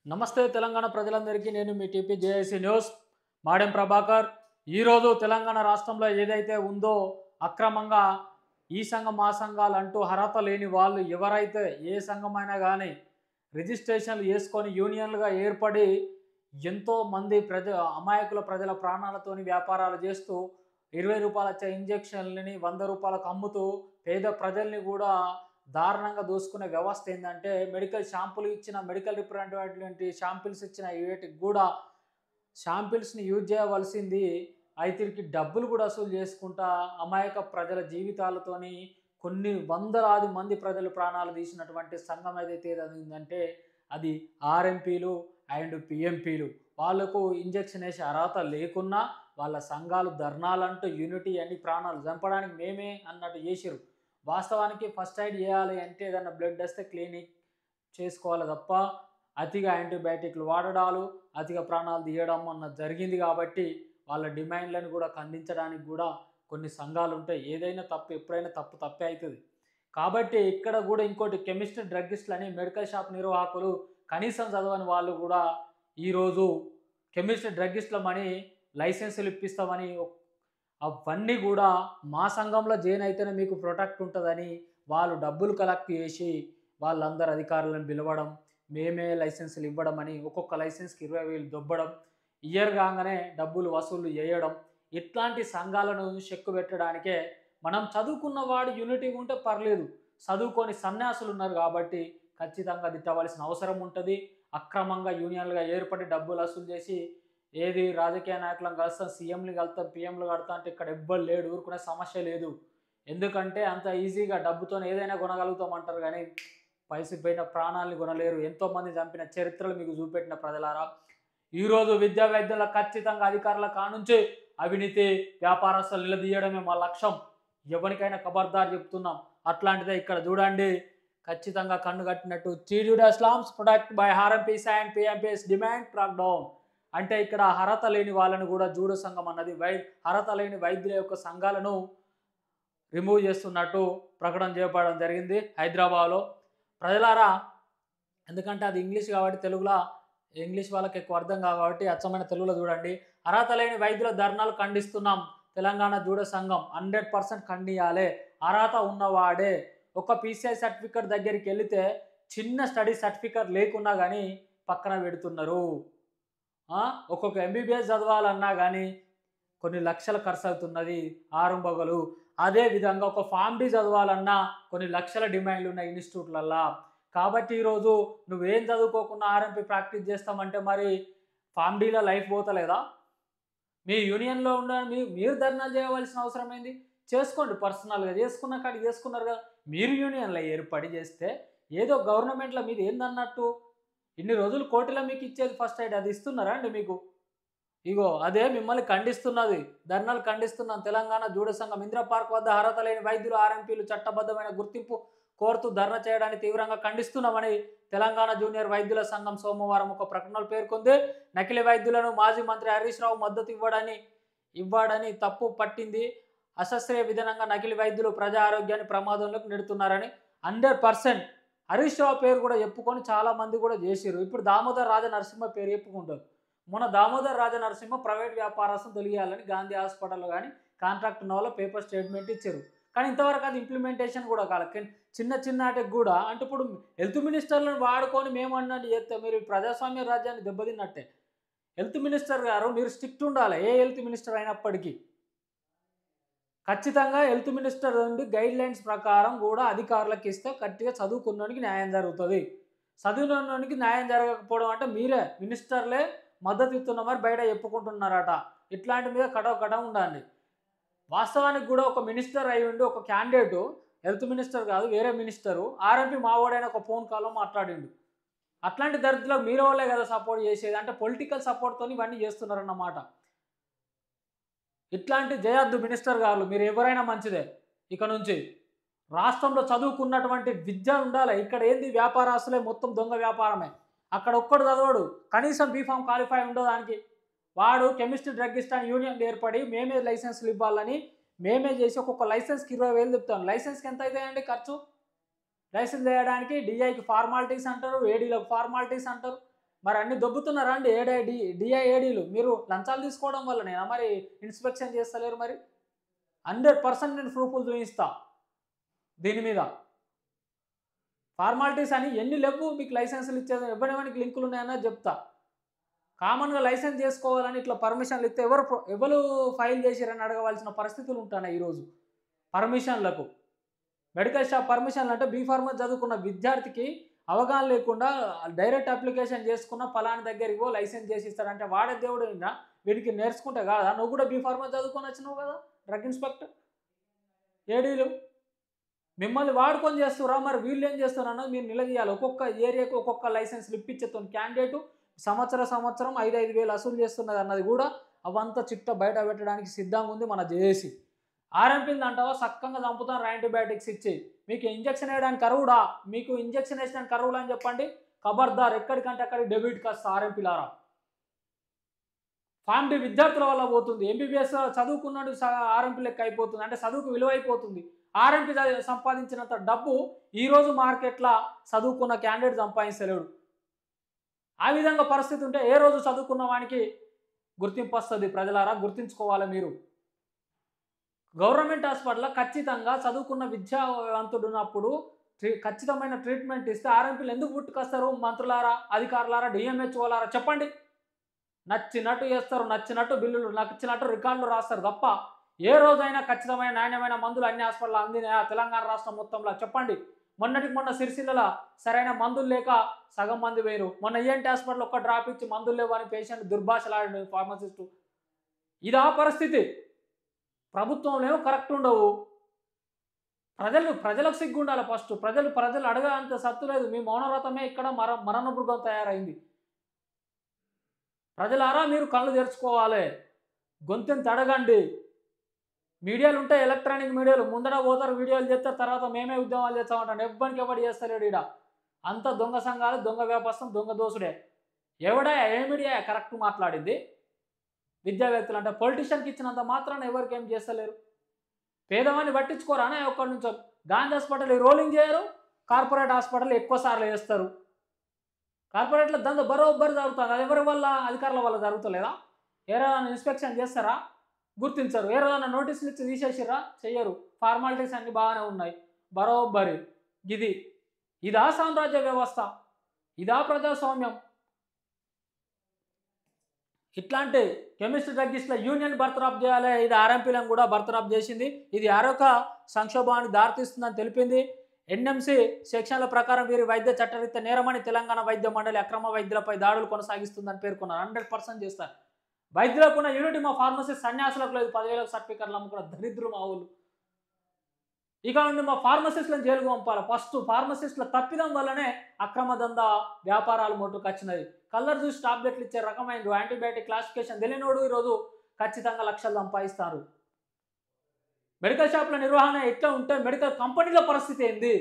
నమస్తే తెలంగాణ ప్రజలందరికీ నేను మీ టీపీ జేఏసీ న్యూస్ మాడెం ప్రభాకర్. ఈరోజు తెలంగాణ రాష్ట్రంలో ఏదైతే ఉందో అక్రమంగా ఈ సంఘం ఆ సంఘాలు అంటూ అర్హత లేని వాళ్ళు ఎవరైతే ఏ సంఘమైనా కానీ రిజిస్ట్రేషన్లు చేసుకొని యూనియన్లుగా ఏర్పడి ఎంతోమంది అమాయకుల ప్రజల ప్రాణాలతోని వ్యాపారాలు చేస్తూ 20 రూపాయలు వచ్చే ఇంజక్షన్లని 100 రూపాయలకు అమ్ముతూ పేద ప్రజల్ని కూడా దారుణంగా దోసుకునే వ్యవస్థ ఏంటంటే మెడికల్ షాంపులు ఇచ్చిన మెడికల్ రిప్రజెంటేటివ్ షాంపిల్స్ ఇచ్చిన వీటికి కూడా షాంపిల్స్ని యూజ్ చేయవలసింది అయితే డబ్బులు కూడా వసూలు చేసుకుంటా అమాయక ప్రజల జీవితాలతోని కొన్ని వందలాది మంది ప్రజలు ప్రాణాలు తీసినటువంటి సంఘం ఏదైతే ఏంటంటే అది ఆర్ఎంపీలు అండ్ పిఎంపీలు. వాళ్ళకు ఇంజక్షన్ వేసే అర్హత లేకున్నా వాళ్ళ సంఘాలు ధర్నాలంటూ యూనిటీ అన్ని ప్రాణాలు చంపడానికి మేమే అన్నట్టు చేసిరు. వాస్తవానికి ఫస్ట్ ఎయిడ్ చేయాలి అంటే ఏదన్నా బ్లడ్ వస్తే క్లినిక్ చేసుకోవాలి తప్ప అతిగా యాంటీబయాటిక్లు వాడడాలు అతిగా ప్రాణాలు తీయడం అన్నది జరిగింది. కాబట్టి వాళ్ళ డిమాండ్లను కూడా ఖండించడానికి కూడా కొన్ని సంఘాలు ఉంటాయి. ఏదైనా తప్పు ఎప్పుడైనా తప్పే అవుతుంది. కాబట్టి ఇక్కడ కూడా ఇంకోటి కెమిస్ట్ డ్రగ్గిస్టులు అని మెడికల్ షాప్ నిర్వాహకులు కనీసం చదవని వాళ్ళు కూడా ఈరోజు కెమిస్ట్ డ్రగ్గిస్టులమని లైసెన్సులు ఇప్పిస్తామని అవన్నీ కూడా మా సంఘంలో జాయిన్ అయితేనే మీకు ప్రొటెక్ట్ ఉంటుందని వాళ్ళు డబ్బులు కలెక్ట్ చేసి వాళ్ళందరు అధికారులను పిలవడం, మేమే లైసెన్సులు ఇవ్వడం అని ఒక్కొక్క లైసెన్స్కి 20,000 దొబ్బడం, ఇయర్ కాగానే డబ్బులు వసూలు చేయడం, ఇట్లాంటి సంఘాలను చెక్కు పెట్టడానికే మనం చదువుకున్న వాడు యూనిటీగా ఉంటే పర్లేదు, చదువుకొని సన్యాసులు ఉన్నారు కాబట్టి ఖచ్చితంగా తిట్టవలసిన అవసరం ఉంటుంది. అక్రమంగా యూనియన్లుగా ఏర్పడి డబ్బులు వసూలు చేసి ఏది రాజకీయ నాయకులను కలుస్తాం, సీఎంలు కలుస్తాం, పిఎంలు కడతాం అంటే ఇక్కడ ఎవ్వరు లేడు, ఊరుకునే సమస్య లేదు. ఎందుకంటే అంత ఈజీగా డబ్బుతో ఏదైనా కొనగలుగుతాం అంటారు కానీ పైసలు పోయిన ప్రాణాలని కొనలేరు. ఎంతోమంది చంపిన చరిత్రలు మీకు చూపెట్టిన ప్రజలారా. ఈరోజు విద్యా వైద్యుల ఖచ్చితంగా అధికారుల కానుంచి అవినీతి వ్యాపారస్తులు నిలదీయడమే మా లక్ష్యం. ఎవరికైనా ఖబర్దార్ చెప్తున్నాం. అట్లాంటిదే ఇక్కడ చూడండి, ఖచ్చితంగా కన్ను కట్టినట్టు TDD slams product by RMPs and PMPs demand track down అంటే ఇక్కడ అర్హత లేని వాళ్ళను కూడా జూడో సంఘం అన్నది అర్హత లేని వైద్యుల యొక్క సంఘాలను రిమూవ్ చేస్తున్నట్టు ప్రకటన చేయబడడం జరిగింది హైదరాబాద్లో. ప్రజలారా, ఎందుకంటే అది ఇంగ్లీష్ కాబట్టి తెలుగులో ఇంగ్లీష్ వాళ్ళకి ఎక్కువ అర్థం కాబట్టి అచ్చమైన తెలుగులో చూడండి. అర్హత లేని వైద్యుల ధర్నాలు ఖండిస్తున్నాం. తెలంగాణ జూడో సంఘం 100% ఖండియాలే. అర్హత ఉన్నవాడే ఒక పీసీఐ సర్టిఫికేట్ దగ్గరికి వెళితే చిన్న స్టడీ సర్టిఫికేట్ లేకున్నా కానీ పక్కన పెడుతున్నారు. ఒక్కొక్క ఎంబీబీఎస్ చదవాలన్నా కానీ కొన్ని లక్షల ఖర్చు అవుతున్నది ఆరంభగలు. అదేవిధంగా ఒక ఫామ్ డి చదవాలన్నా కొన్ని లక్షల డిమాండ్లు ఉన్నాయి ఇన్స్టిట్యూట్లల్లో. కాబట్టి ఈరోజు నువ్వేం చదువుకోకుండా ఆర్ఎంపీ ప్రాక్టీస్ చేస్తామంటే మరి ఫామ్ డీలో లైఫ్ పోతలేదా? మీ యూనియన్లో మీరు ధర్నాలు చేయవలసిన అవసరం ఏంది? చేసుకోండి, పర్సనల్గా చేసుకున్న కాడికి చేసుకున్నారు కదా. మీరు యూనియన్లో ఏర్పడి చేస్తే ఏదో గవర్నమెంట్లో మీరు ఏందన్నట్టు ఇన్ని రోజులు కోటిలో మీకు ఇచ్చేది ఫస్ట్ ఎయిడ్ అది ఇస్తున్నారా అండి మీకు? ఇగో అదే మిమ్మల్ని ఖండిస్తున్నది. ధర్నాలు ఖండిస్తున్నాం. తెలంగాణ జూడో సంఘం ఇందిరా పార్క్ వద్ద అర్హత లేని వైద్యులు ఆర్ఎంపీలు చట్టబద్ధమైన గుర్తింపు కోరుతూ ధర్నా చేయడాన్ని తీవ్రంగా ఖండిస్తున్నామని తెలంగాణ జూనియర్ వైద్యుల సంఘం సోమవారం ఒక ప్రకటనలో పేర్కొంది. నకిలీ వైద్యులను మాజీ మంత్రి హరీష్ రావు మద్దతు ఇవ్వడని తప్పు పట్టింది. అశాస్త్రీయ విధానంగా నకిలీ వైద్యులు ప్రజా ఆరోగ్యాన్ని ప్రమాదంలోకి నెడుతున్నారని 100% హరీష్ రావు పేరు కూడా చెప్పుకొని చాలామంది కూడా చేసిర్రు. ఇప్పుడు దామోదర్ రాజ నరసింహ పేరు చెప్పుకుంటారు. మొన్న దామోదర్ రాజ నరసింహ ప్రైవేట్ వ్యాపారస్తులు తొలగియాలని గాంధీ హాస్పిటల్లో కానీ కాంట్రాక్ట్ ఉన్న వాళ్ళు పేపర్ స్టేట్మెంట్ ఇచ్చారు. కానీ ఇంతవరకు అది ఇంప్లిమెంటేషన్ కూడా కాలేదు. చిన్నటికి కూడా అంటే ఇప్పుడు హెల్త్ మినిస్టర్లను వాడుకొని మేము అన్నట్టు చేస్తే మీరు ప్రజాస్వామ్య రాజ్యాన్ని దెబ్బతిన్నట్టే. హెల్త్ మినిస్టర్ గారు మీరు స్ట్రిక్ట్ ఉండాలి. ఏ హెల్త్ మినిస్టర్ అయినప్పటికీ ఖచ్చితంగా హెల్త్ మినిస్టర్ నుండి గైడ్ లైన్స్ ప్రకారం కూడా అధికారులకు ఇస్తే గట్టిగా చదువుకున్నోనికి న్యాయం జరుగుతుంది. చదువుకున్నోనికి న్యాయం జరగకపోవడం అంటే మీరే మినిస్టర్లే మద్దతు ఇస్తున్న మరి బయట చెప్పుకుంటున్నారట. ఇట్లాంటి మీద కటవ ఉండండి. వాస్తవానికి కూడా ఒక మినిస్టర్ అయి ఉండి ఒక క్యాండిడేటు హెల్త్ మినిస్టర్ కాదు వేరే మినిస్టరు ఆర్ఎంపీ మావోడైన ఒక ఫోన్ కాల్లో మాట్లాడిండు. అట్లాంటి దరిద్రులకు మీరు వాళ్ళే కదా సపోర్ట్ చేసేది. అంటే పొలిటికల్ సపోర్ట్తో ఇవన్నీ చేస్తున్నారన్నమాట. ఇట్లాంటి చేయొద్దు మినిస్టర్ గారు. మీరు ఎవరైనా మంచిదే. ఇక నుంచి రాష్ట్రంలో చదువుకున్నటువంటి విద్య ఉండాలి. ఇక్కడ ఏంది వ్యాపారస్తులే మొత్తం దొంగ వ్యాపారమే. అక్కడ ఒక్కడు చదవడు, కనీసం బీఫామ్ క్వాలిఫై ఉండదు దానికి. వాడు కెమిస్ట్రీ డ్రగ్గిస్ట్ అని యూనియన్ ఏర్పడి మేమే లైసెన్స్లు ఇవ్వాలని మేమే చేసి ఒక్కొక్క లైసెన్స్కి 20,000 చెప్తాను. లైసెన్స్కి ఎంత అవుతాయండి ఖర్చు? లైసెన్స్ చేయడానికి డిఐకి ఫార్మాలిటీస్ అంటారు, ఏడీలకు ఫార్మాలిటీస్ అంటారు. మరి అన్ని దొబ్బుతున్నారా అండి డిఐఏడీలు? మీరు లంచాలు తీసుకోవడం వల్లనేనా మరి ఇన్స్పెక్షన్ చేస్తలేరు? మరి 100% నేను ప్రూఫ్లు చూపిస్తా దీని మీద. ఫార్మాలిటీస్ అని ఎన్ని లేవు మీకు లైసెన్సులు ఇచ్చేది, ఎవరికి లింకులు ఉన్నాయన్నది చెప్తా. కామన్గా లైసెన్స్ చేసుకోవాలని ఇట్లా పర్మిషన్లు ఇస్తే ఎవరు ఫైల్ చేసిరని అడగవలసిన పరిస్థితులు ఉంటున్నాయి ఈరోజు. పర్మిషన్లకు మెడికల్ షాప్ పర్మిషన్లు అంటే బీఫార్మసీ చదువుకున్న విద్యార్థికి అవగాహన లేకుండా డైరెక్ట్ అప్లికేషన్ చేసుకున్న ఫలాని దగ్గరికి లైసెన్స్ చేసి ఇస్తాడంటే వాడే దేవుడు అయినా వీడికి నేర్చుకుంటే కాదా? నువ్వు కూడా బీఫార్మసీ చదువుకొని వచ్చినావు కదా డ్రగ్ ఇన్స్పెక్టర్. ఏడీలు మిమ్మల్ని వాడుకొని చేస్తురా, మరి వీళ్ళు ఏం చేస్తున్నారు మీరు నిలదీయాలి. ఒక్కొక్క ఏరియాకు ఒక్కొక్క లైసెన్స్లు ఇప్పించేస్తాను క్యాండిడేటు సంవత్సరం 5,000 వసూలు చేస్తున్నది అన్నది కూడా అవంతా చిట్ట బయట పెట్టడానికి సిద్ధంగా ఉంది మన జేఏసీ. ఆర్ఎంపీలు అంటావా చక్కగా చంపుతాను యాంటీబయాటిక్స్ ఇచ్చి. మీకు ఇంజక్షన్ వేయడానికి కరువుడా? మీకు ఇంజక్షన్ వేసడానికి కరువులా అని చెప్పండి. ఖబర్దార్ ఎక్కడికంటే అక్కడికి డెబిట్ కాస్త ఆర్ఎంపీలారా. ఫామ్ డి విద్యార్థుల వల్ల పోతుంది. ఎంబీబీఎస్ చదువుకున్నాడు ఆర్ఎంపీ లెక్క అయిపోతుంది. అంటే చదువుకు విలువ అయిపోతుంది. ఆర్ఎంపీ సంపాదించినంత డబ్బు ఈరోజు మార్కెట్లో చదువుకున్న క్యాండిడేట్ సంపాదించలేడు. ఆ విధంగా పరిస్థితి ఉంటే ఏ రోజు చదువుకున్న వానికి గుర్తింపు వస్తుంది? ప్రజలారా గుర్తించుకోవాలి మీరు. గవర్నమెంట్ హాస్పిటల్లో ఖచ్చితంగా చదువుకున్న విద్యావంతుడు ఉన్నప్పుడు ఖచ్చితమైన ట్రీట్మెంట్ ఇస్తే ఆర్ఎంపీలు ఎందుకు పుట్టుకొస్తారు? మంత్రులారా, అధికారులారా, డిఎంహెచ్ఓలారా చెప్పండి. నచ్చినట్టు చేస్తారు, నచ్చినట్టు బిల్లులు, నచ్చినట్టు రికార్డులు రాస్తారు తప్ప ఏ రోజైనా ఖచ్చితమైన నాణ్యమైన మందులు అన్ని హాస్పిటల్లో అందినాయా తెలంగాణ రాష్ట్రం మొత్తంలో? చెప్పండి. మొన్న సిరిసిల్లలో సరైన మందులు లేక సగం మంది వేరు. మొన్న ఈఎన్టీ హాస్పిటల్ ఒక్క డ్రాప్ ఇచ్చి మందులు లేవని పేషెంట్ దుర్భాషలాడి ఫార్మసిస్టు. ఇదా పరిస్థితి. ప్రభుత్వంలో కరెక్ట్ ఉండవు. ప్రజలకు సిగ్గు ఉండాలి ఫస్ట్. ప్రజలు అడగంత సత్తు లేదు. మీ మౌనవ్రతమే ఇక్కడ మరణ మృగం తయారైంది. ప్రజలారా మీరు కళ్ళు తెరుచుకోవాలి, గొంతెంత అడగండి. మీడియాలు ఉంటాయి, ఎలక్ట్రానిక్ మీడియాలు ముందర పోతారు, వీడియోలు చేస్తారు, తర్వాత మేమే ఉద్యమాలు చేస్తామంటాను. ఎవరికి చేస్తలేడు ఈడ. అంత దొంగ సంఘాలు, దొంగ వ్యాపారం, దొంగ దోసుడే. ఏ మీడియా కరెక్ట్ మాట్లాడింది? విద్యావేత్తలు అంటే పొలిటీషియన్కి ఇచ్చినంత మాత్రాన ఎవరికి ఏం చేస్తలేరు. పేదవాన్ని పట్టించుకోరా అనే ఒక్కడి నుంచో. గాంధీ హాస్పిటల్ రోలింగ్ చేయరు, కార్పొరేట్ హాస్పిటల్ ఎక్కువ సార్లు వేస్తారు. కార్పొరేట్లో దంద బరోబ్బరి జరుగుతుంది. అది ఎవరి వల్ల? అధికారుల వల్ల జరుగుతలేదా? ఏ రోజైనా ఇన్స్పెక్షన్ చేస్తారా? గుర్తించరు. ఏ రోజైనా నోటీసులు ఇచ్చి తీసేసిరా? చెయ్యరు. ఫార్మాలిటీస్ అన్నీ బాగానే ఉన్నాయి బరోబ్బరి. ఇదా సామ్రాజ్య వ్యవస్థ? ఇదా ప్రజాస్వామ్యం? ఇట్లాంటి కెమిస్ట్రీ డ్రగ్గిస్ట్ల యూనియన్ బర్తరఫ్ చేయాలి. ఇది ఆర్ఎంపీలను కూడా బర్తరఫ్ చేసింది. ఇది ఆరోగ్య సంక్షోభానికి దారితీస్తుందని తెలిపింది. ఎన్ఎంసీ సెక్షన్ల ప్రకారం వీరి వైద్య చట్టరీత్యా నేరమని తెలంగాణ వైద్య మండలి అక్రమ వైద్యులపై దాడులు కొనసాగిస్తుందని పేర్కొన్నారు. 100% చేస్తారు. వైద్యులకున్న యూనిటీ మా ఫార్మసిస్ట్ సన్యాసులకు లేదు. 10,000 సర్టిఫికెట్లు అమ్ముకున్న దరిద్రులు మా ఊళ్ళు. ఇక నుండి మా ఫార్మసిస్టులను జైలుకు పంపాలి. ఫస్ట్ ఫార్మసిస్టుల తప్పిదం వల్లనే అక్రమ దందా వ్యాపారాలు మొట్టుకొచ్చినాయి. కలర్ చూసి టాబ్లెట్లు ఇచ్చే రకమైన యాంటీబయాటిక్ క్లాసిఫికేషన్ తెలియనోడు ఈరోజు ఖచ్చితంగా లక్షలు సంపాదిస్తారు. మెడికల్ షాప్ల నిర్వహణ ఎట్లా ఉంటే మెడికల్ కంపెనీల పరిస్థితి ఏంది?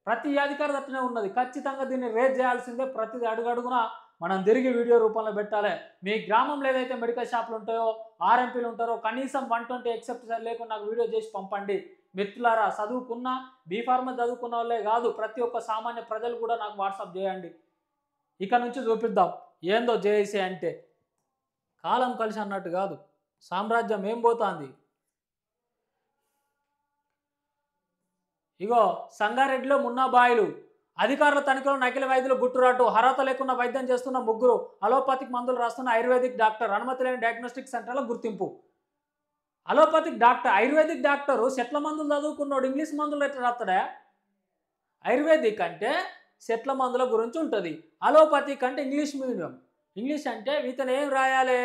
ప్రతి అధికారి తట్టునే ఉన్నది. ఖచ్చితంగా దీన్ని రేజ్ చేయాల్సిందే. ప్రతిదీ అడుగడుగున మనం తిరిగి వీడియో రూపంలో పెట్టాలి. మీ గ్రామంలో ఏదైతే మెడికల్ షాపులు ఉంటాయో, ఆర్ఎంపీలు ఉంటారో, కనీసం 120 ఎక్సెప్ట్ లేకుండా నాకు వీడియో చేసి పంపండి. మిత్రులారా, చదువుకున్న బీఫార్మసీ చదువుకున్న వాళ్ళే కాదు, ప్రతి ఒక్క సామాన్య ప్రజలు కూడా నాకు వాట్సాప్ చేయండి. ఇక నుంచి చూపిద్దాం ఏందో జేఏసీ అంటే. కాలం కలిసి అన్నట్టు కాదు, సామ్రాజ్యం ఏం పోతుంది. ఇగో సంగారెడ్డిలో మున్నాబాయిలు అధికారుల తనిఖీలో నకిలీ వైద్యులు గుట్టురాటు. అర్హత లేకుండా వైద్యం చేస్తున్న 3 అలోపతిక్ మందులు రాస్తున్న ఆయుర్వేదిక్ డాక్టర్. అనుమతి లేని డయాగ్నోస్టిక్ సెంటర్లో గుర్తింపు. అలోపతిక్ డాక్టర్, ఆయుర్వేదిక్ డాక్టరు సెట్ల మందులు చదువుకున్నాడు, ఇంగ్లీష్ మందులు ఎట్లా రాస్తాడా? ఆయుర్వేదిక్ అంటే సెట్ల మందుల గురించి ఉంటుంది. అలోపతిక్ అంటే ఇంగ్లీష్ మీడియం. ఇంగ్లీష్ అంటే ఇతను ఏం రాయాలి?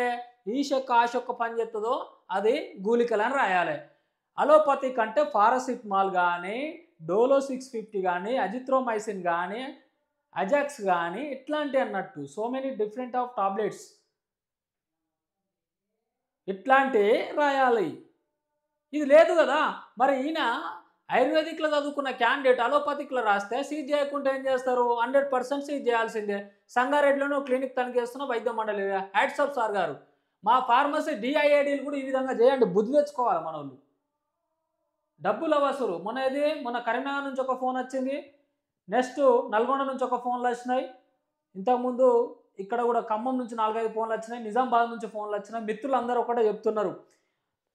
ఈ షొక్క ఆ షొక్క పని చేస్తుందో అది గూలికలని రాయాలి. అలోపతిక్ అంటే పారాసిటమాల్ కానీ, డోలో 650 కానీ, అజిత్రోమైసిన్ కానీ, అజాక్స్ కానీ ఇట్లాంటి అన్నట్టు. So many different of tablets ఇట్లాంటి రాయాలి. ఇది లేదు కదా. మరి ఈయన ఆయుర్వేదిక్లో చదువుకున్న క్యాండిడేట్ అలోపతిక్లో రాస్తే సీజ్ చేయకుంటే ఏం చేస్తారు? 100% సీజ్ చేయాల్సిందే. సంగారెడ్డిలోనూ క్లినిక్ తనిఖీ చేస్తున్న వైద్య మండలి. హ్యాట్సాప్ సార్ గారు. మా ఫార్మసీ డిఐఏడీలు కూడా ఈ విధంగా చేయండి. బుద్ధి తెచ్చుకోవాలి మన వాళ్ళు. డబ్బుల వసూలు. మొన్న కరీంనగర్ నుంచి ఒక ఫోన్ వచ్చింది. నెక్స్ట్ నల్గొండ నుంచి ఒక ఫోన్లు వచ్చినాయి. ఇంతకుముందు ఇక్కడ కూడా ఖమ్మం నుంచి 4-5 ఫోన్లు వచ్చినాయి, నిజామాబాద్ నుంచి ఫోన్లు వచ్చినాయి. మిత్రులందరూ ఒకటే చెప్తున్నారు,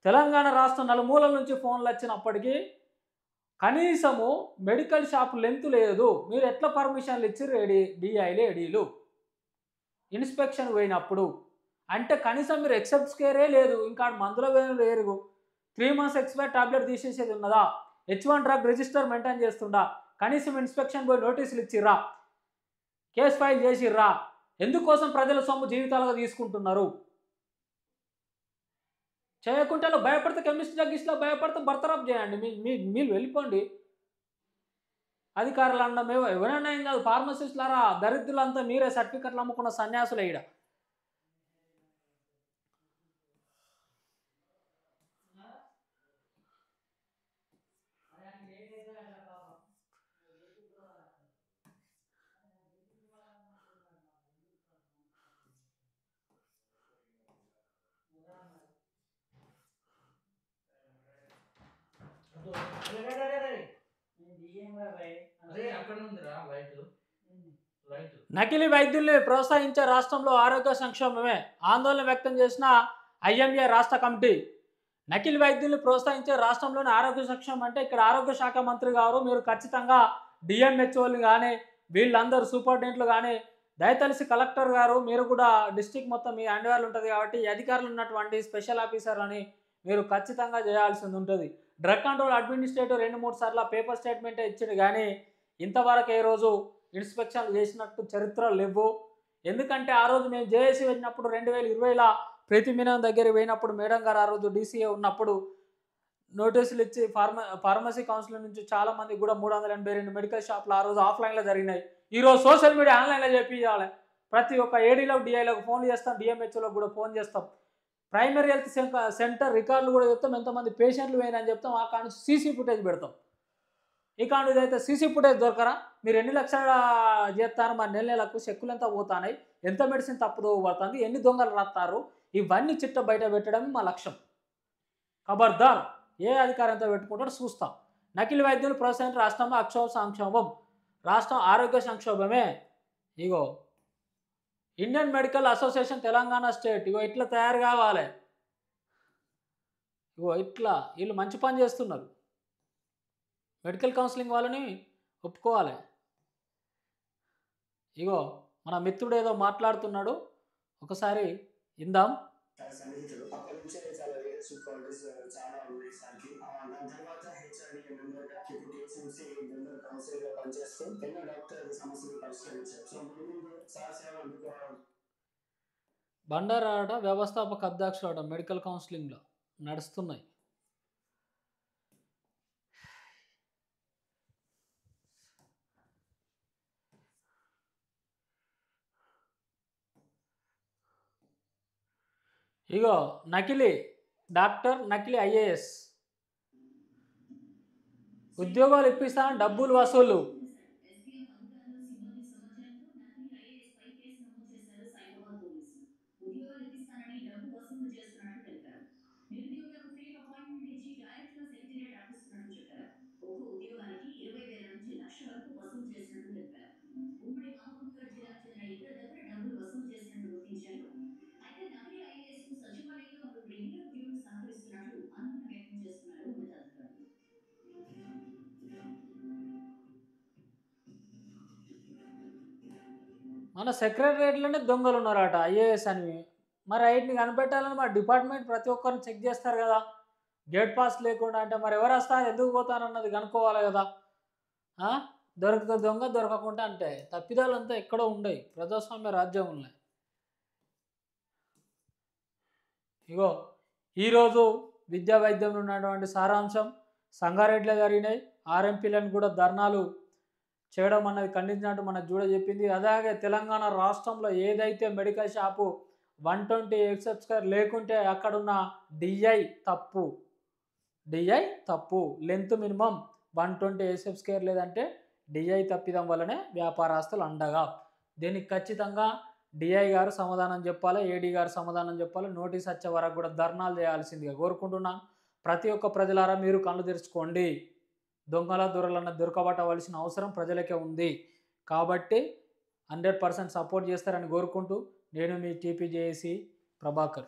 తెలంగాణ రాష్ట్రం నలుమూలల నుంచి ఫోన్లు వచ్చినప్పటికీ కనీసము మెడికల్ షాప్ లెంత్ లేదు. మీరు ఎట్లా పర్మిషన్లు ఇచ్చారు డిఐలు ఏడీలు ఇన్స్పెక్షన్ పోయినప్పుడు? అంటే కనీసం మీరు ఎక్సెప్ట్ స్కేరే లేదు, ఇంకా మందుల లేరు. 3 months ఎక్స్పైర్ టాబ్లెట్ తీసేసేది ఉన్నదా? H1 డ్రగ్ రిజిస్టర్ మెయింటైన్ చేస్తుండా? కనీసం ఇన్స్పెక్షన్ పోయి నోటీసులు ఇచ్చిర్రా? కేసు ఫైల్ చేసిర్రా? ఎందుకోసం ప్రజల సొమ్ము జీవితాలుగా తీసుకుంటున్నారు? చేయకుంటే భయపడితే కెమిస్ట్ డ్రగ్గిస్ట్లో భయపడితే బర్తరఫ్ చేయండి, మీరు వెళ్ళిపోండి. అధికారులు అన్నం ఎవరైనా ఏం కాదు, ఫార్మసిస్టులారా దరిద్రులంతా మీరే, సర్టిఫికెట్లు అమ్ముకున్న సన్యాసులు ఈడ. నకిలీ వైద్యుల్ని ప్రోత్సహించే రాష్ట్రంలో ఆరోగ్య సంక్షేమమే ఆందోళన వ్యక్తం చేసిన ఐఎంఏ రాష్ట్ర కమిటీ. నకిలీ వైద్యుల్ని ప్రోత్సహించే రాష్ట్రంలోని ఆరోగ్య సంక్షేమం అంటే ఇక్కడ ఆరోగ్య శాఖ మంత్రి గారు మీరు ఖచ్చితంగా డిఎంహెచ్ఓలు కానీ వీళ్ళందరూ సూపరింటెండెంట్లు కానీ దయతలిసి కలెక్టర్ గారు మీరు కూడా డిస్ట్రిక్ట్ మొత్తం మీ అండర్వేర్ ఉంటుంది కాబట్టి ఈ అధికారులు ఉన్నటువంటి స్పెషల్ ఆఫీసర్లని మీరు ఖచ్చితంగా చేయాల్సింది ఉంటుంది. డ్రగ్ కంట్రోల్ అడ్మినిస్ట్రేటర్ 2-3 సార్లు పేపర్ స్టేట్మెంటే ఇచ్చాడు కానీ ఇంతవరకు ఏ రోజు ఇన్స్పెక్షన్లు చేసినట్టు చరిత్రలు లేవు. ఎందుకంటే ఆ రోజు మేము జేఏసీ వెళ్ళినప్పుడు 2020లో ప్రతి మీనం దగ్గర పోయినప్పుడు మేడం గారు ఆ రోజు డీసీఏ ఉన్నప్పుడు నోటీసులు ఇచ్చి ఫార్మసీ కౌన్సిల్ నుంచి చాలామంది కూడా 382 మెడికల్ షాపులు ఆ రోజు ఆఫ్లైన్లో జరిగినాయి. ఈరోజు సోషల్ మీడియా ఆన్లైన్లో చేపించాలి. ప్రతి ఒక్క ఏడీలకు డిఐలకు ఫోన్ చేస్తాం, డిఎంహెచ్ఓలకు కూడా ఫోన్ చేస్తాం. ప్రైమరీ హెల్త్ సెంటర్ రికార్డులు కూడా చెప్తాం, ఎంతమంది పేషెంట్లు పోయినాయని చెప్తాం. ఆ కాడ నుంచి సీసీ ఫుటేజ్ పెడతాం. ఈ కాడ అయితే సీసీ ఫుటేజ్ దొరకరా? మీరు ఎన్ని లక్షలు చేస్తారు, మరి నెలకు చెక్కులు ఎంత పోతాయి, ఎంత మెడిసిన్ తప్పుదో పడుతుంది, ఎన్ని దొంగలు రాస్తారు, ఇవన్నీ చిట్ట బయట పెట్టడం మా లక్ష్యం. ఖబర్దార్, ఏ అధికారంతో పెట్టుకుంటాడో చూస్తాం. నకిలీ వైద్యులు ప్రోత్సహించిన రాష్ట్రంలో అక్షోభ సంక్షోభం, రాష్ట్రం ఆరోగ్య సంక్షోభమే. ఇగో Indian medical association Telangana state ఇగో ఇట్లా తయారు కావాలి. ఇగో ఇట్లా వీళ్ళు మంచి పని చేస్తున్నారు. మెడికల్ కౌన్సిలింగ్ వాళ్ళని ఒప్పుకోవాలి. ఇగో మన మిత్రుడు ఏదో మాట్లాడుతున్నాడు, ఒకసారి ఇందాం. సన్నిహితుడు అప్పటి నుంచే చాలా లీడర్షిప్ క్వాలిటీస్ చాలా ఉన్నాయి సార్కి. దాని తర్వాత హెచ్ఆర్డీ మెంబర్ గా ఇప్పుడు టీఎస్ఎంసీ మెంబర్ కౌన్సిల్ గా పనిచేస్తూ ఎన్నో డాక్టర్ సమస్యలు పరిష్కరించారు. సో ముందు సార్ సేవ అందుకోవడం. బండారాడ వ్యవస్థాపక అధ్యక్షుడు మెడికల్ కౌన్సిలింగ్లో నడుస్తున్నాయి. ఇగో నకిలీ డాక్టర్, నకిలీ ఐఏఎస్ ఉద్యోగాలు ఇప్పిస్తానని డబ్బులు వసూలు. నిరుద్యోగులకు ఫేక్ అపాయింట్మెంట్ ఇచ్చి డైరెక్ట్ గా సెక్రటేరియట్ అప్పిస్తున్నట్లు చెప్పారు. ఒక్కో ఉద్యోగానికి 20,000 నుంచి 1,00,000 వరకు వసూలు చేసినట్లు తెలిపారు. ఉమ్మడి మహబూబ్నగర్ జిల్లాకు చెందిన ఇద్దరి దగ్గర డబ్బులు వసూలు చేసినట్లు గుర్తించారు. అయితే నకిలీ ఐఏఎస్ కు సచివాలయంలో మరో రెగ్యులర్ ఉద్యోగులు సహకరిస్తున్నట్లు అనుమానం వ్యక్తం చేస్తున్నారు ఉన్నతాధికారులు. మన సెక్రటరియట్లోనే దొంగలు ఉన్నారట ఐఏఎస్ అని. మరి ఐటిని కనిపెట్టాలని మా డిపార్ట్మెంట్ ప్రతి ఒక్కరిని చెక్ చేస్తారు కదా, గేట్ పాస్ లేకుండా. అంటే మరి ఎవరు వస్తారు, ఎందుకు పోతారన్నది కనుక్కోవాలి కదా. దొరికితే దొంగ, దొరకకుండా అంటే తప్పిదాలంతా ఎక్కడో ఉండయి, ప్రజాస్వామ్య రాజ్యం ఉన్నాయి. ఇగో ఈరోజు విద్యా వైద్యంలో ఉన్నటువంటి సారాంశం సంగారెడ్డిలో జరిగినాయి. ఆర్ఎంపీలను కూడా ధర్నాలు చేయడం అన్నది ఖండించినట్టు మనకు చూడ చెప్పింది. అలాగే తెలంగాణ రాష్ట్రంలో ఏదైతే మెడికల్ షాపు 120 ఎక్సెప్ట్ లేకుంటే అక్కడున్న డిఐ తప్పు, లెంత్ మినిమం 120 ఎక్సెప్ట్ స్కేర్ లేదంటే డిఐ తప్పిదం వల్లనే వ్యాపారస్తులు అండగా. దీనికి ఖచ్చితంగా డిఐ గారు సమాధానం చెప్పాలి, ఏడీ గారు సమాధానం చెప్పాలి. నోటీస్ వచ్చే వరకు కూడా ధర్నాలు చేయాల్సిందిగా కోరుకుంటున్నాను. ప్రతి ఒక్క ప్రజలారా మీరు కళ్ళు తెరుచుకోండి. దొంగల దొరలన్న దొరకబట్టవలసిన అవసరం ప్రజలకే ఉంది. కాబట్టి 100% సపోర్ట్ చేస్తారని కోరుకుంటూ నేను మీ టీపీజేఏసీ ప్రభాకర్.